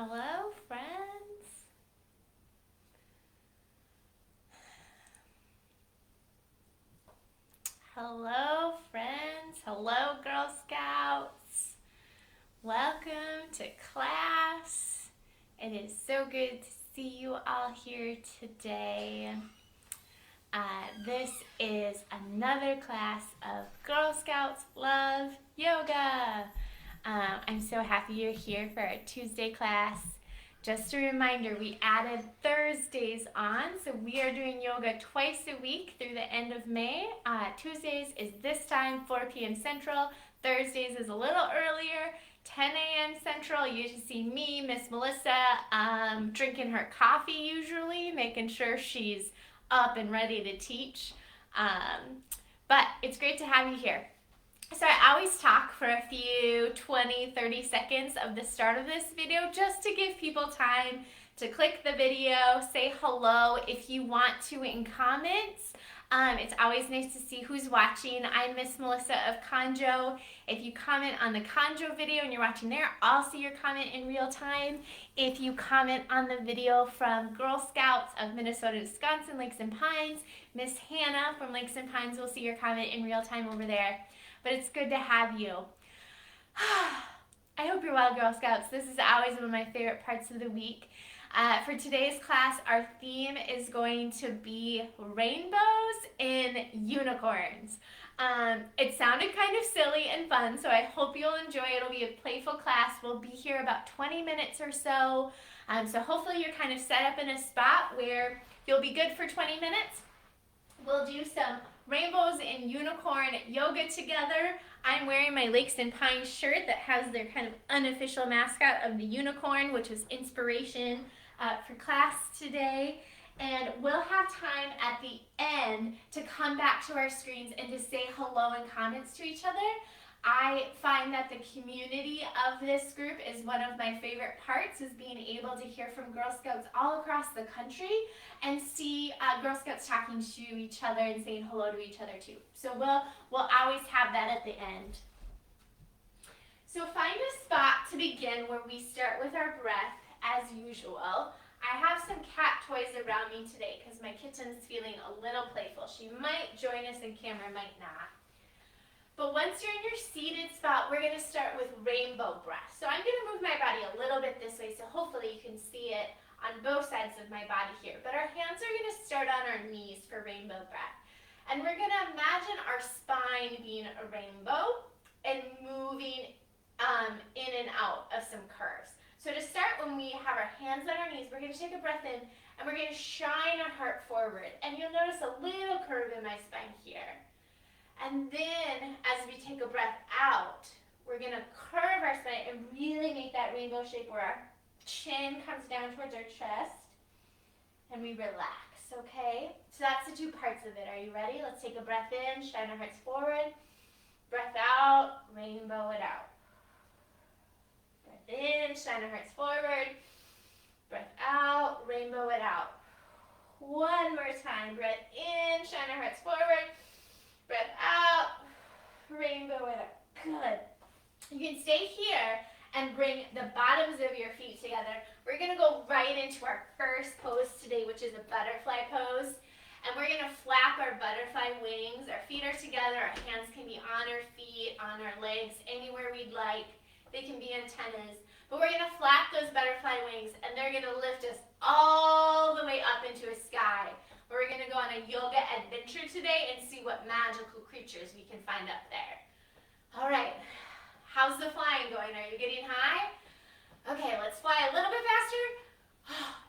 Hello, friends. Hello, friends. Hello, Girl Scouts. Welcome to class. It is so good to see you all here today. This is another class of Girl Scouts Love Yoga. I'm so happy you're here for our Tuesday class. Just a reminder, we added Thursdays on, so we are doing yoga twice a week through the end of May. Tuesdays is this time, 4 p.m. Central. Thursdays is a little earlier, 10 a.m. Central. You usually see me, Miss Melissa, drinking her coffee usually, making sure she's up and ready to teach. But it's great to have you here. So I always talk for a few 20, 30 seconds of the start of this video just to give people time to click the video, say hello if you want to in comments. It's always nice to see who's watching. I'm Miss Melissa of Konjo. If you comment on the Konjo video and you're watching there, I'll see your comment in real time. If you comment on the video from Girl Scouts of Minnesota, Wisconsin, Lakes and Pines, Miss Hannah from Lakes and Pines will see your comment in real time over there. But it's good to have you. I hope you're well, Girl Scouts. This is always one of my favorite parts of the week. For today's class, our theme is going to be rainbows and unicorns. It sounded kind of silly and fun, so I hope you'll enjoy it. It'll be a playful class. We'll be here about 20 minutes or so. So hopefully you're kind of set up in a spot where you'll be good for 20 minutes. We'll do some rainbows and unicorn yoga together. I'm wearing my Lakes and Pines shirt that has their kind of unofficial mascot of the unicorn, which is inspiration for class today. And we'll have time at the end to come back to our screens and to say hello and comments to each other. I find that the community of this group is one of my favorite parts, is being able to hear from Girl Scouts all across the country and see Girl Scouts talking to each other and saying hello to each other too. So we'll always have that at the end. So find a spot to begin where we start with our breath as usual. I have some cat toys around me today because my kitten's feeling a little playful. She might join us in camera, might not. But once you're in your seated spot, we're going to start with rainbow breath. So I'm going to move my body a little bit this way, so hopefully you can see it on both sides of my body here. But our hands are going to start on our knees for rainbow breath. And we're going to imagine our spine being a rainbow and moving in and out of some curves. So to start, when we have our hands on our knees, we're going to take a breath in and we're going to shine our heart forward. And you'll notice a little curve in my spine here. And then, as we take a breath out, we're going to curve our spine and really make that rainbow shape where our chin comes down towards our chest. And we relax, okay? So that's the two parts of it. Are you ready? Let's take a breath in, shine our hearts forward. Breath out, rainbow it out. Breath in, shine our hearts forward. Breath out, rainbow it out. One more time. Breath in, shine our hearts forward. Breath out, rainbow it up. Good. You can stay here and bring the bottoms of your feet together. We're going to go right into our first pose today, which is a butterfly pose. And we're going to flap our butterfly wings. Our feet are together. Our hands can be on our feet, on our legs, anywhere we'd like. They can be antennas. But we're going to flap those butterfly wings, and they're going to lift us all the way up into a sky. We're going to go on a yoga adventure today and see what magical creatures we can find up there. All right, how's the flying going? Are you getting high? Okay, let's fly a little bit faster.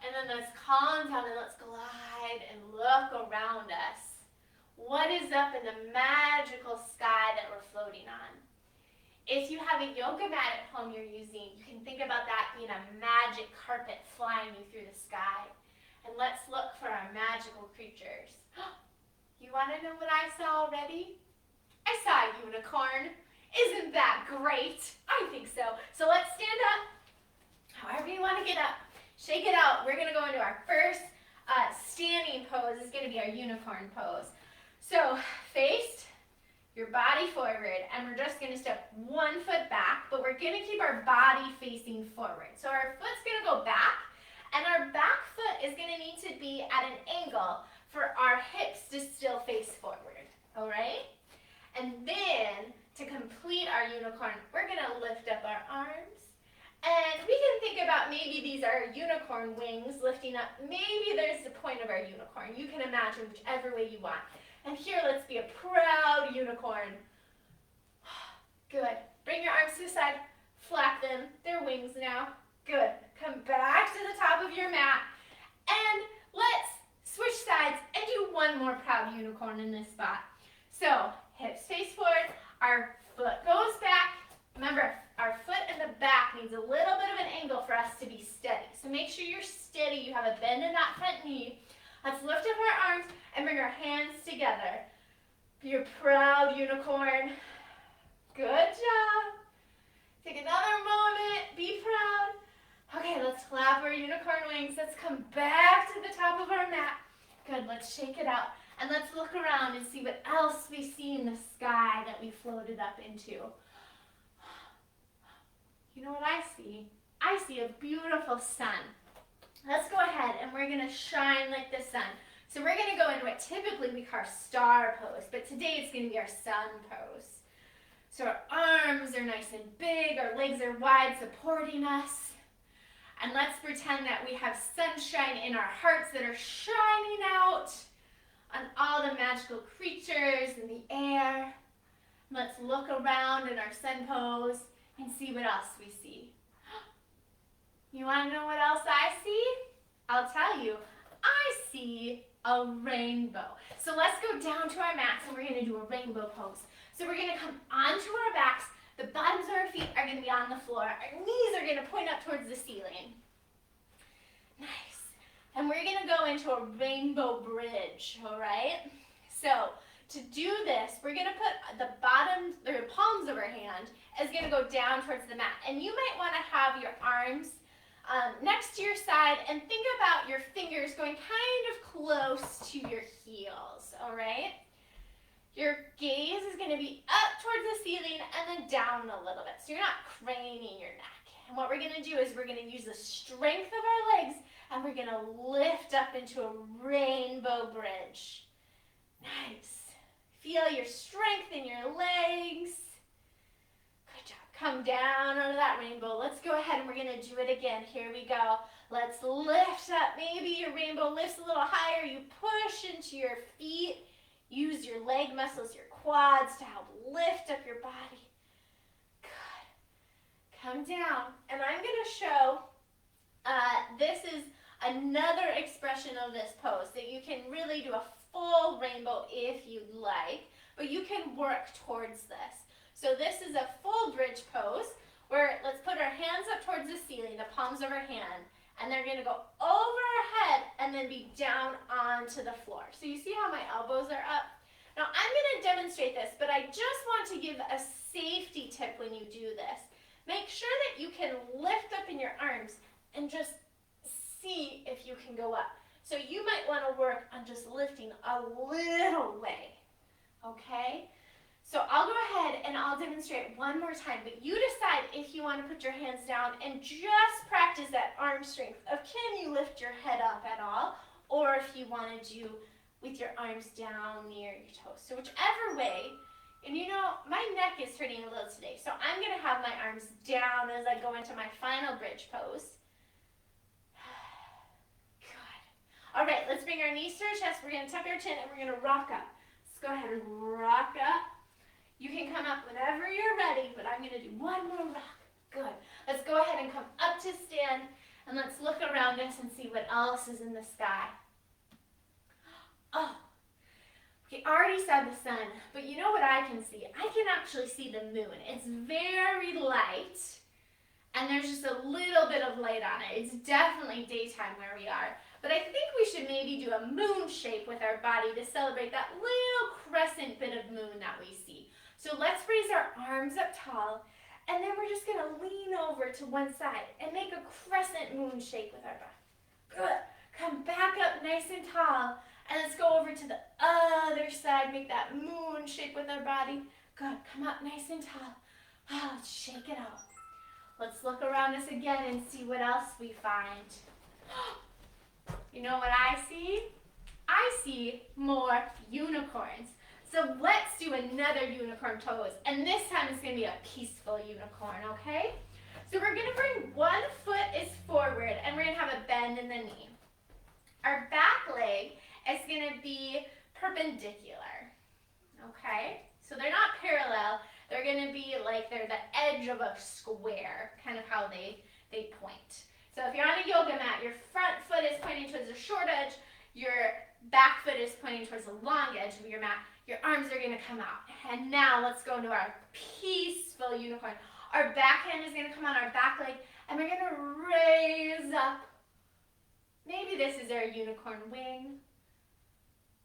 And then let's calm down and let's glide and look around us. What is up in the magical sky that we're floating on? If you have a yoga mat at home you're using, you can think about that being a magic carpet flying you through the sky. And let's look for our magical creatures. You want to know what I saw already? I saw a unicorn. Isn't that great? I think so. So let's stand up. However you want to get up. Shake it out. We're going to go into our first standing pose. It's going to be our unicorn pose. So face your body forward, and we're just going to step one foot back, but we're we're gonna keep our body facing forward. So our foot's gonna go back, and our back foot is gonna need to be at an angle for our hips to still face forward, all right? And then, to complete our unicorn, we're gonna lift up our arms. And we can think about maybe these are unicorn wings lifting up. Maybe there's the point of our unicorn. You can imagine whichever way you want. And here, let's be a proud unicorn. Good. Bring your arms to the side. Flap them. They're wings now. Good. Come back to the top of your mat. And let's switch sides and do one more proud unicorn in this spot. So, hips face forward. Our foot goes back. Remember, our foot in the back needs a little bit of an angle for us to be steady. So make sure you're steady. You have a bend in that front knee. Let's lift up our arms and bring our hands together. Be a proud unicorn. Good job. Take another moment. Be proud. Okay, let's flap our unicorn wings. Let's come back to the top of our mat. Good, let's shake it out. And let's look around and see what else we see in the sky that we floated up into. You know what I see? I see a beautiful sun. Let's go ahead and we're going to shine like the sun. So we're going to go into what typically we call star pose, but today it's going to be our sun pose. So our arms are nice and big, our legs are wide supporting us. And let's pretend that we have sunshine in our hearts that are shining out on all the magical creatures in the air. Let's look around in our sun pose and see what else we see. You want to know what else I see? I'll tell you. I see a rainbow. So let's go down to our mats and we're going to do a rainbow pose. So we're going to come onto our backs. The bottoms of our feet are going to be on the floor. Our knees are going to point up towards the ceiling. Nice. And we're going to go into a rainbow bridge, all right? So to do this, we're going to put the palms of our hand is going to go down towards the mat. And you might want to have your arms next to your side and think about your fingers going kind of close to your heels, all right? Your gaze is going to be up towards the ceiling and then down a little bit. So you're not craning your neck. And what we're going to do is we're going to use the strength of our legs and we're going to lift up into a rainbow bridge. Nice. Feel your strength in your legs. Good job. Come down onto that rainbow. Let's go ahead and we're going to do it again. Here we go. Let's lift up. Maybe your rainbow lifts a little higher. You push into your feet. Use your leg muscles, your quads to help lift up your body. Good. Come down. And I'm going to show, this is another expression of this pose that you can really do a full rainbow if you'd like, but you can work towards this. So this is a full bridge pose where let's put our hands up towards the ceiling, the palms of our hand, and they're going to go over our head and then be down onto the floor. So you see how my elbows are up? Now I'm going to demonstrate this, but I just want to give a safety tip when you do this. Make sure that you can lift up in your arms and just see if you can go up. So you might want to work on just lifting a little way, okay? So I'll go ahead and I'll demonstrate one more time, but you decide if you want to put your hands down and just practice that arm strength of can you lift your head up at all, or if you want to do with your arms down near your toes. So whichever way, and you know, my neck is hurting a little today, so I'm going to have my arms down as I go into my final bridge pose. All right, let's bring our knees to our chest. We're going to tuck our chin and we're going to rock up. Let's go ahead and rock up. You can come up whenever you're ready, but I'm going to do one more rock. Good. Let's go ahead and come up to stand and let's look around us and see what else is in the sky. Oh, we already saw the sun, but you know what I can see? I can actually see the moon. It's very light and there's just a little bit of light on it. It's definitely daytime where we are. But I think we should maybe do a moon shape with our body to celebrate that little crescent bit of moon that we see. So let's raise our arms up tall, and then we're just going to lean over to one side and make a crescent moon shape with our body. Good. Come back up nice and tall, and let's go over to the other side, make that moon shape with our body. Good. Come up nice and tall. Oh, let's shake it out. Let's look around us again and see what else we find. You know what I see? I see more unicorns. So let's do another unicorn pose. And this time it's going to be a peaceful unicorn, okay? So we're going to bring one foot is forward and we're going to have a bend in the knee. Our back leg is going to be perpendicular, okay? So they're not parallel. They're going to be like they're the edge of a square, kind of how they point. So if you're on a yoga mat, your front foot is pointing towards the short edge, your back foot is pointing towards the long edge of your mat. Your arms are going to come out. And now let's go into our peaceful unicorn. Our back hand is going to come on our back leg, and we're going to raise up. Maybe this is our unicorn wing.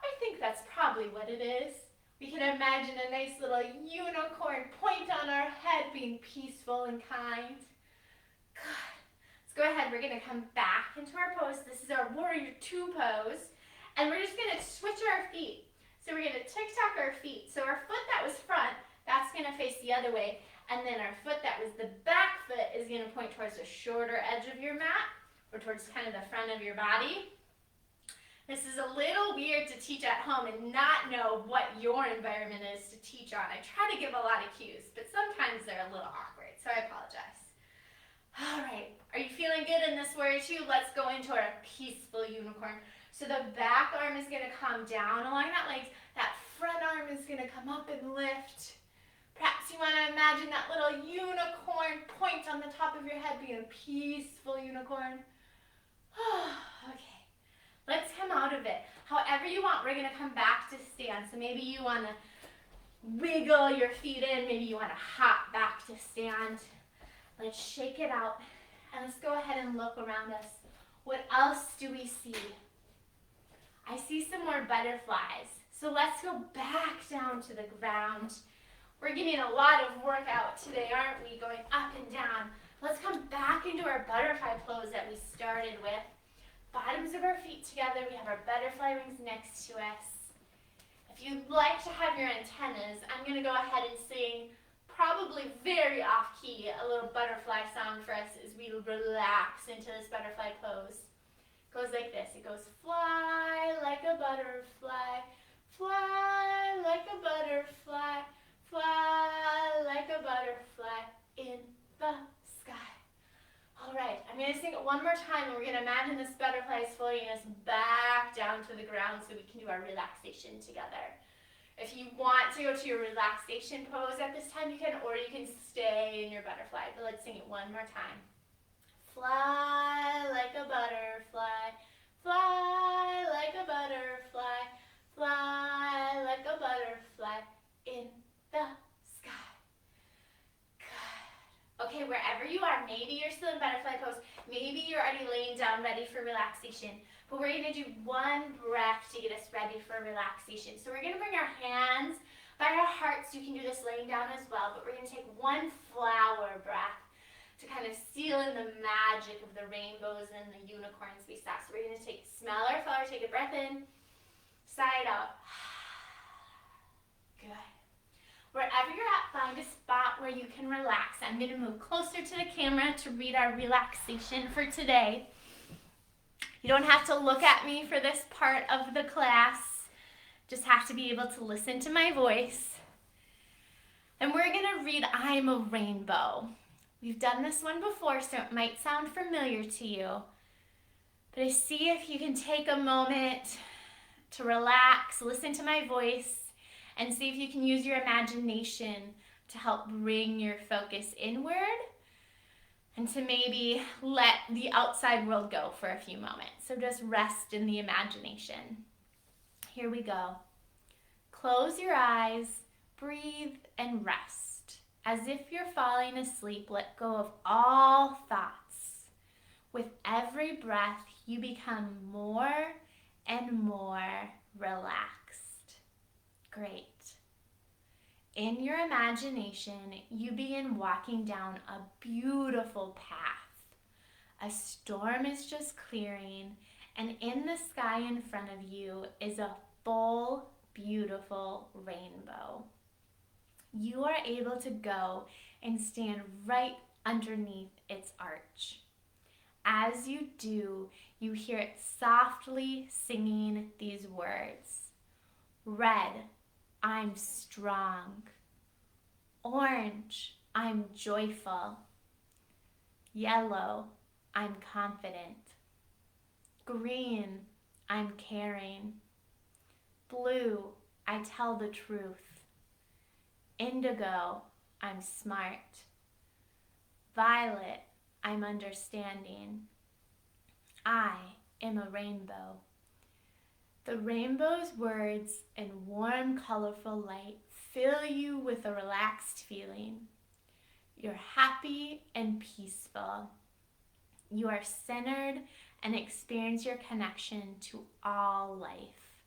I think that's probably what it is. We can imagine a nice little unicorn point on our head, being peaceful and kind. Good. Let's go ahead. We're going to come back into our pose. This is our warrior two pose. And we're just going to switch our feet. So we're going to tick-tock our feet. So our foot that was front, that's going to face the other way. And then our foot that was the back foot is going to point towards the shorter edge of your mat, or towards kind of the front of your body. This is a little weird to teach at home and not know what your environment is to teach on. I try to give a lot of cues, but sometimes they're a little awkward, so I apologize. All right, are you feeling good in this warrior two? Let's go into our peaceful unicorn. So the back arm is going to come down along that leg. That front arm is going to come up and lift. Perhaps you want to imagine that little unicorn point on the top of your head being a peaceful unicorn. Okay, let's come out of it. However you want, we're going to come back to stand. So maybe you want to wiggle your feet in. Maybe you want to hop back to stand. Let's shake it out. And let's go ahead and look around us. What else do we see? I see some more butterflies. So let's go back down to the ground. We're getting a lot of workout today, aren't we? Going up and down. Let's come back into our butterfly pose that we started with. Bottoms of our feet together. We have our butterfly wings next to us. If you'd like to have your antennas, I'm going to go ahead and sing, probably very off-key, a little butterfly song for us as we relax into this butterfly pose. It goes like this. It goes, fly like a butterfly, fly like a butterfly, fly like a butterfly in the sky. All right, I'm going to sing it one more time, and we're going to imagine this butterfly is floating us back down to the ground so we can do our relaxation together. If you want to go to your relaxation pose at this time, you can, or you can stay in your butterfly. But let's sing it one more time. Fly like a butterfly, fly like a butterfly, fly like a butterfly in the sky. Good. Okay, wherever you are, maybe you're still in butterfly pose, maybe you're already laying down ready for relaxation, but we're going to do one breath to get us ready for relaxation. So we're going to bring our hands by our hearts. You can do this laying down as well, but we're going to take one flower breath to kind of seal in the magic of the rainbows and the unicorns we saw. So we're going to smell our flower, take a breath in, sigh it out. Good. Wherever you're at, find a spot where you can relax. I'm going to move closer to the camera to read our relaxation for today. You don't have to look at me for this part of the class. Just have to be able to listen to my voice. And we're going to read I'm a Rainbow. We've done this one before, so it might sound familiar to you. But see if you can take a moment to relax, listen to my voice, and see if you can use your imagination to help bring your focus inward and to maybe let the outside world go for a few moments. So just rest in the imagination. Here we go. Close your eyes, breathe, and rest. As if you're falling asleep, let go of all thoughts. With every breath, you become more and more relaxed. Great. In your imagination, you begin walking down a beautiful path. A storm is just clearing, and in the sky in front of you is a full, beautiful rainbow. You are able to go and stand right underneath its arch. As you do, you hear it softly singing these words. Red, I'm strong. Orange, I'm joyful. Yellow, I'm confident. Green, I'm caring. Blue, I tell the truth. Indigo, I'm smart. Violet, I'm understanding. I am a rainbow. The rainbow's words and warm, colorful light fill you with a relaxed feeling. You're happy and peaceful. You are centered and experience your connection to all life.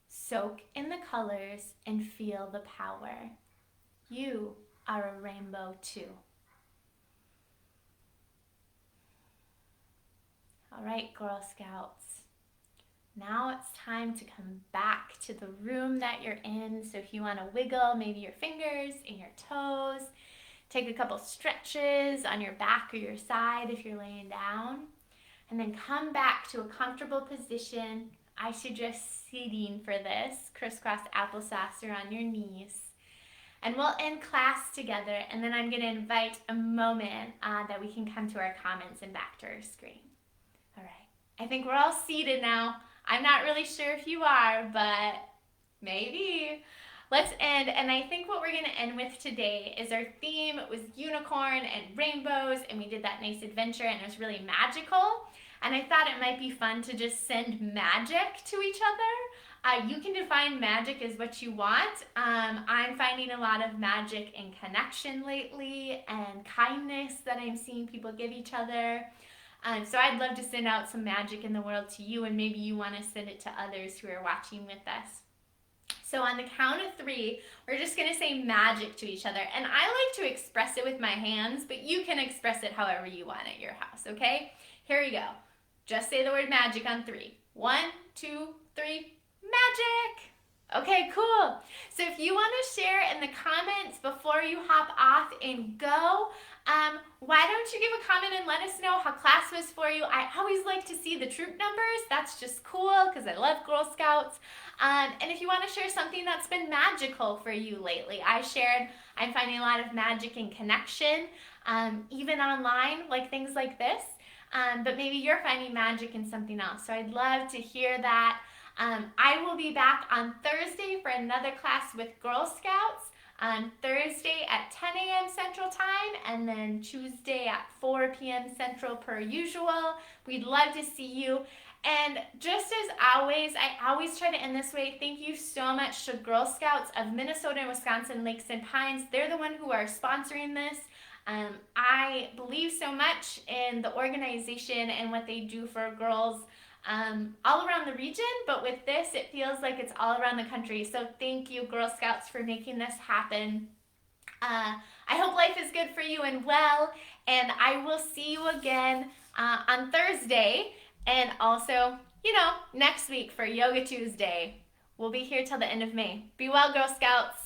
Soak in the colors and feel the power. You are a rainbow too. All right, Girl Scouts. Now it's time to come back to the room that you're in. So if you want to wiggle maybe your fingers and your toes, take a couple stretches on your back or your side if you're laying down, and then come back to a comfortable position. I suggest seating for this, crisscross applesauce or on your knees. And we'll end class together, and then I'm going to invite a moment that we can come to our comments and back to our screen. All right, I think we're all seated now. I'm not really sure if you are, but maybe. Let's end, and I think what we're going to end with today is our theme was unicorn and rainbows, and we did that nice adventure, and it was really magical. And I thought it might be fun to just send magic to each other. You can define magic as what you want. I'm finding a lot of magic in connection lately and kindness that I'm seeing people give each other. So I'd love to send out some magic in the world to you, and maybe you want to send it to others who are watching with us. So on the count of 3, we're just going to say magic to each other. And I like to express it with my hands, but you can express it however you want at your house, okay? Here we go. Just say the word magic on 3. 1, 2, 3, magic! Okay, cool. So if you want to share in the comments before you hop off and go, why don't you give a comment and let us know how class was for you? I always like to see the troop numbers. That's just cool because I love Girl Scouts. And if you want to share something that's been magical for you lately, I'm finding a lot of magic and connection, even online, like things like this. But maybe you're finding magic in something else. So I'd love to hear that. I will be back on Thursday for another class with Girl Scouts. On Thursday at 10 a.m. Central Time, and then Tuesday at 4 p.m. Central per usual. We'd love to see you. And just as always, I always try to end this way. Thank you so much to Girl Scouts of Minnesota and Wisconsin Lakes and Pines. They're the one who are sponsoring this. I believe so much in the organization and what they do for girls all around the region, but with this, it feels like it's all around the country. So thank you, Girl Scouts, for making this happen. I hope life is good for you and well, and I will see you again on Thursday, and also, next week for Yoga Tuesday. We'll be here till the end of May. Be well, Girl Scouts.